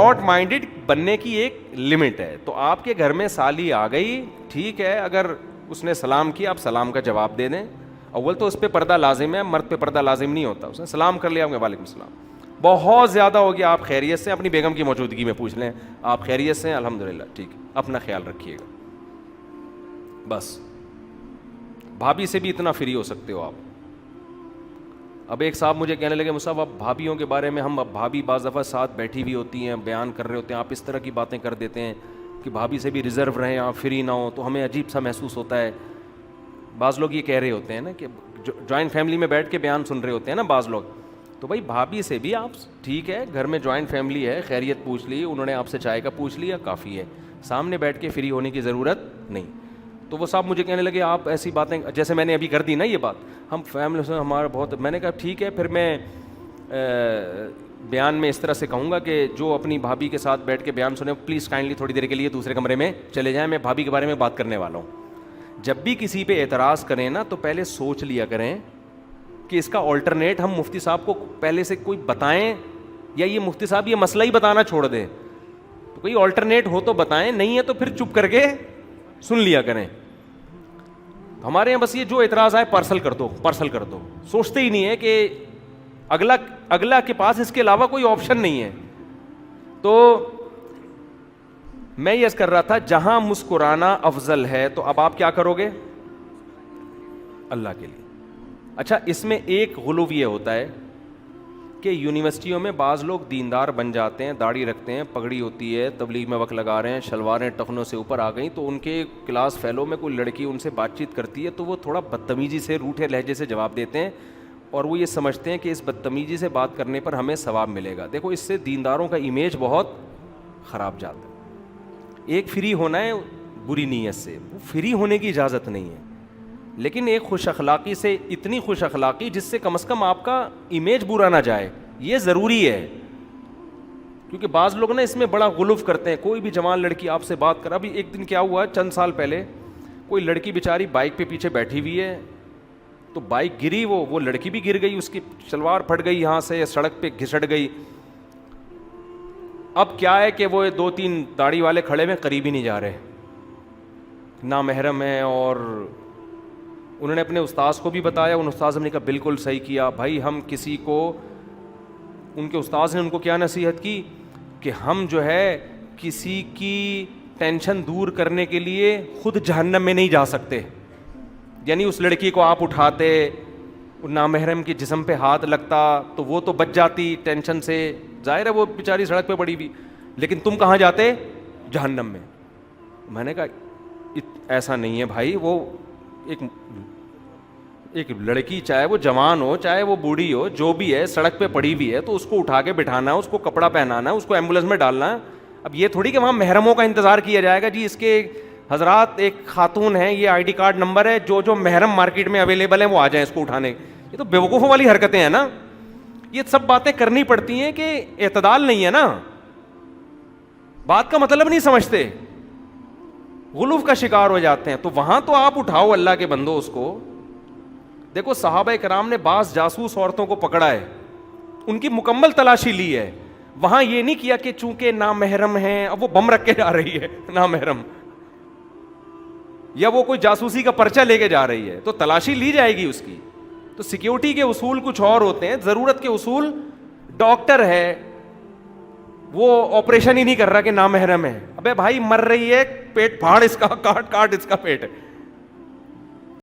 Short minded بننے کی ایک لمٹ ہے. تو آپ کے گھر میں سالی آ گئی, ٹھیک ہے, اگر اس نے سلام کیا آپ سلام کا جواب دے دیں. اول تو اس پہ پردہ لازم ہے, مرد پہ پردہ لازم نہیں ہوتا. اس نے سلام کر لیا, آپ کے وعلیکم السلام, بہت زیادہ ہو گیا, آپ خیریت سے, اپنی بیگم کی موجودگی میں پوچھ لیں آپ خیریت سے, الحمدللہ, ٹھیک ہے, اپنا خیال رکھیے گا. بس بھابھی سے بھی اتنا فری ہو سکتے ہو آپ. اب ایک صاحب مجھے کہنے لگے, مصعب اب بھابھیوں کے بارے میں, ہم اب بھابھی بعض دفعہ ساتھ بیٹھی ہوئی ہوتی ہیں, بیان کر رہے ہوتے ہیں, آپ اس طرح کی باتیں کر دیتے ہیں کہ بھابھی سے بھی ریزرو رہیں, آپ فری نہ ہو, تو ہمیں عجیب سا محسوس ہوتا ہے. بعض لوگ یہ کہہ رہے ہوتے ہیں نا کہ جوائنٹ فیملی میں بیٹھ کے بیان سن رہے ہوتے ہیں نا بعض لوگ, تو بھائی بھابھی سے بھی آپ, ٹھیک ہے, گھر میں جوائنٹ فیملی ہے, خیریت پوچھ لی, انہوں نے آپ سے چائے کا پوچھ لیا, کافی ہے, سامنے بیٹھ کے فری ہونے کی ضرورت نہیں. تو وہ صاحب مجھے کہنے لگے آپ ایسی باتیں, جیسے میں نے ابھی کر دی نا یہ بات, ہم فیملی سے ہمارا بہت, میں نے کہا ٹھیک ہے, پھر میں بیان میں اس طرح سے کہوں گا کہ جو اپنی بھابھی کے ساتھ بیٹھ کے بیان سنیں پلیز کائنڈلی تھوڑی دیر کے لیے دوسرے کمرے میں چلے جائیں, میں بھابھی کے بارے میں بات کرنے والا ہوں. جب بھی کسی پہ اعتراض کریں نا تو پہلے سوچ لیا کریں کہ اس کا آلٹرنیٹ ہم مفتی صاحب کو پہلے سے کوئی بتائیں, یا یہ مفتی صاحب یہ مسئلہ ہی بتانا چھوڑ دیں. تو کوئی آلٹرنیٹ ہو تو بتائیں, نہیں ہے تو پھر چپ کر کے سن لیا کریں. ہمارے یہاں بس یہ جو اعتراض آئے پارسل کر دو, پارسل کر دو, سوچتے ہی نہیں ہے کہ اگلا کے پاس اس کے علاوہ کوئی آپشن نہیں ہے. تو میں یہ کر رہا تھا جہاں مسکرانا افضل ہے تو اب آپ کیا کرو گے اللہ کے لیے. اچھا, اس میں ایک غلو یہ ہوتا ہے کہ یونیورسٹیوں میں بعض لوگ دیندار بن جاتے ہیں, داڑھی رکھتے ہیں, پگڑی ہوتی ہے, تبلیغ میں وقت لگا رہے ہیں, شلواریں ٹخنوں سے اوپر آ گئیں, تو ان کے کلاس فیلو میں کوئی لڑکی ان سے بات چیت کرتی ہے تو وہ تھوڑا بدتمیزی سے, روٹھے لہجے سے جواب دیتے ہیں, اور وہ یہ سمجھتے ہیں کہ اس بدتمیزی سے بات کرنے پر ہمیں ثواب ملے گا. دیکھو اس سے دینداروں کا امیج بہت خراب جاتا ہے. ایک فری ہونا ہے بری نیت سے, وہ فری ہونے کی اجازت نہیں ہے, لیکن ایک خوش اخلاقی سے, اتنی خوش اخلاقی جس سے کم از کم آپ کا امیج برا نہ جائے, یہ ضروری ہے. کیونکہ بعض لوگ نا اس میں بڑا غلوف کرتے ہیں. کوئی بھی جوان لڑکی آپ سے بات کر, ابھی ایک دن کیا ہوا, چند سال پہلے کوئی لڑکی بیچاری بائک پہ پیچھے بیٹھی ہوئی ہے, تو بائک گری, وہ لڑکی بھی گر گئی, اس کی شلوار پھٹ گئی, یہاں سے سڑک پہ گھسٹ گئی. اب کیا ہے کہ وہ 2-3 داڑھی والے کھڑے میں قریب ہی نہیں جا رہے, نامحرم ہیں. اور انہوں نے اپنے استاذ کو بھی بتایا, ان استاذ نے کہا بالکل صحیح کیا بھائی, ہم کسی کو, ان کے استاذ نے ان کو کیا نصیحت کی کہ ہم جو ہے کسی کی ٹینشن دور کرنے کے لیے خود جہنم میں نہیں جا سکتے. یعنی اس لڑکی کو آپ اٹھاتے, نامحرم کے جسم پہ ہاتھ لگتا تو وہ تو بچ جاتی ٹینشن سے, ظاہر ہے وہ بیچاری سڑک پہ پڑی ہوئی, لیکن تم کہاں جاتے, جہنم میں. میں نے کہا ایسا نہیں ہے بھائی, وہ ایک لڑکی چاہے وہ جوان ہو چاہے وہ بوڑھی ہو, جو بھی ہے سڑک پہ پڑی ہوئی ہے تو اس کو اٹھا کے بٹھانا ہے, اس کو کپڑا پہنانا ہے, اس کو ایمبولینس میں ڈالنا ہے. اب یہ تھوڑی کہ وہاں محرموں کا انتظار کیا جائے گا, جی اس کے حضرات ایک خاتون ہیں, یہ آئی ڈی کارڈ نمبر ہے, جو محرم مارکیٹ میں اویلیبل ہیں وہ آ جائیں اس کو اٹھانے. یہ تو بیوقوفوں والی حرکتیں ہیں نا. یہ سب باتیں کرنی پڑتی ہیں کہ اعتدال نہیں ہے نا, بات کا مطلب نہیں سمجھتے, غلوف کا شکار ہو جاتے ہیں. تو وہاں تو آپ اٹھاؤ اللہ کے بندو اس کو. دیکھو صحابہ کرام نے بعض جاسوس عورتوں کو پکڑا ہے, ان کی مکمل تلاشی لی ہے, وہاں یہ نہیں کیا کہ چونکہ نامحرم ہیں اب وہ بم رکھ کے جا رہی ہے نامحرم, یا وہ کوئی جاسوسی کا پرچہ لے کے جا رہی ہے, تو تلاشی لی جائے گی اس کی. تو سیکیورٹی کے اصول کچھ اور ہوتے ہیں, ضرورت کے اصول. ڈاکٹر ہے وہ آپریشن ہی نہیں کر رہا کہ نامحرم ہے, ابے بھائی مر رہی ہے, پیٹ پھاڑ اس کا, کاٹ اس کا پیٹ.